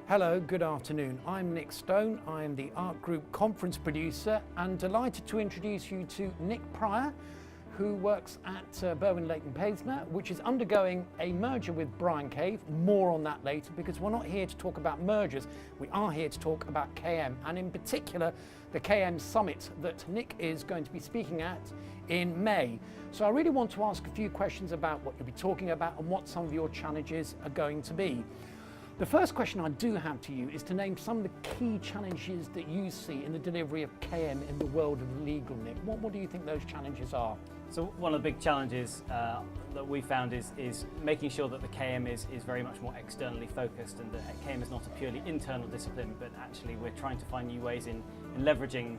Hello, good afternoon. I'm Nick Stone. I'm the ARK Group conference producer and delighted to introduce you to Nick Pryor, who works at Leighton Paisner, which is undergoing a merger with Bryan Cave. More on that later, because we're not here to talk about mergers. We are here to talk about KM, and in particular, the KM Summit that Nick is going to be speaking at in May. So I really want to ask a few questions about what you'll be talking about and what some of your challenges are going to be. The first question I do have to you is to name some of the key challenges that you see in the delivery of KM in the world of legal, Nick. What do you think those challenges are? So one of the big challenges that we found is making sure that the KM is very much more externally focused, and that KM is not a purely internal discipline, but actually we're trying to find new ways in leveraging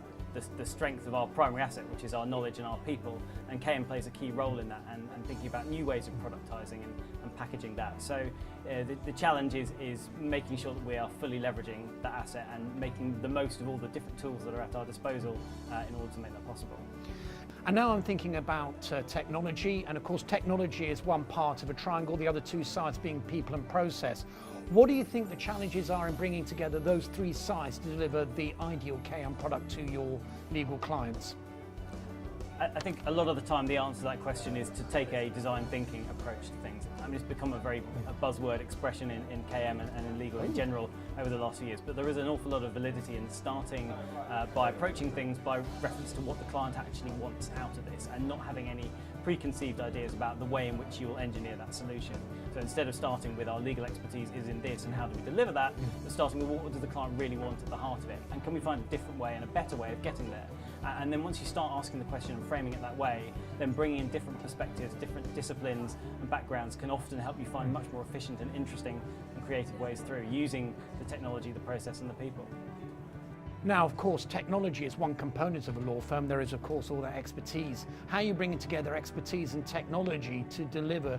the strength of our primary asset, which is our knowledge and our people, and KM plays a key role in that, and thinking about new ways of productizing and packaging that. So the challenge is making sure that we are fully leveraging that asset and making the most of all the different tools that are at our disposal in order to make that possible. And now I'm thinking about technology, and of course technology is one part of a triangle, the other two sides being people and process. What do you think the challenges are in bringing together those three sides to deliver the ideal KM product to your legal clients? I think a lot of the time the answer to that question is to take a design thinking approach to things. I mean, it's become a buzzword expression in KM and in legal in general over the last few years, but there is an awful lot of validity in starting by approaching things by reference to what the client actually wants out of this, and not having any preconceived ideas about the way in which you will engineer that solution. So instead of starting with our legal expertise is in this and how do we deliver that, we're starting with what does the client really want at the heart of it, and can we find a different way and a better way of getting there. And then once you start asking the question and framing it that way, then bringing in different perspectives, different disciplines and backgrounds can often help you find much more efficient and interesting and creative ways through, using the technology, the process and the people. Now, of course, technology is one component of a law firm. There is, of course, all that expertise. How are you bringing together expertise and technology to deliver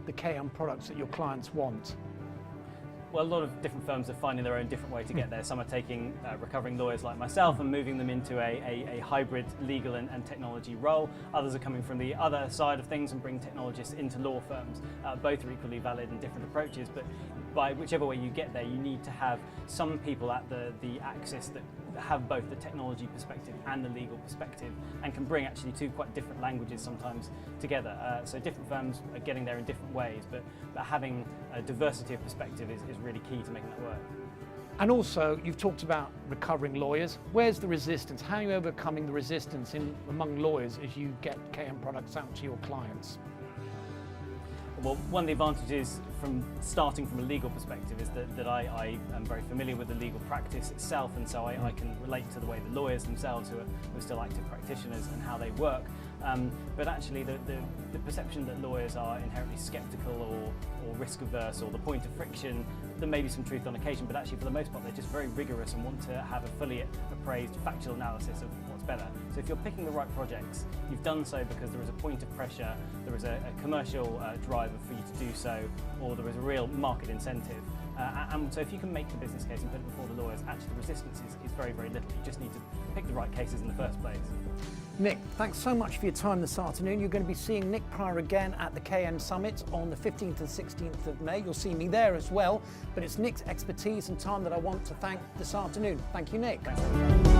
the KM products that your clients want? Well, a lot of different firms are finding their own different way to get there. Some are taking recovering lawyers like myself and moving them into a hybrid legal and technology role. Others are coming from the other side of things and bring technologists into law firms. Both are equally valid and different approaches, but by whichever way you get there, you need to have some people at the axis that have both the technology perspective and the legal perspective, and can bring actually two quite different languages sometimes together. So different firms are getting there in different ways, but having a diversity of perspective is really key to making that work. And also, you've talked about recovering lawyers. Where's the resistance? How are you overcoming the resistance among lawyers as you get KM products out to your clients? Well, one of the advantages from starting from a legal perspective is that I am very familiar with the legal practice itself, and so I can relate to the way the lawyers themselves, who are still active practitioners, and how they work. But actually the perception that lawyers are inherently sceptical or risk averse, or the point of friction, there may be some truth on occasion, but actually for the most part they're just very rigorous and want to have a fully appraised factual analysis of what's better. So if you're picking the right projects, you've done so because there is a point of pressure, there is a commercial driver for you to do so, or there is a real market incentive. And so if you can make the business case and put it before the lawyers, actually the resistance is very, very little. You just need to pick the right cases in the first place. Nick, thanks so much for your time this afternoon. You're going to be seeing Nick Pryor again at the KM Summit on the 15th and 16th of May. You'll see me there as well, but it's Nick's expertise and time that I want to thank this afternoon. Thank you, Nick. Thanks.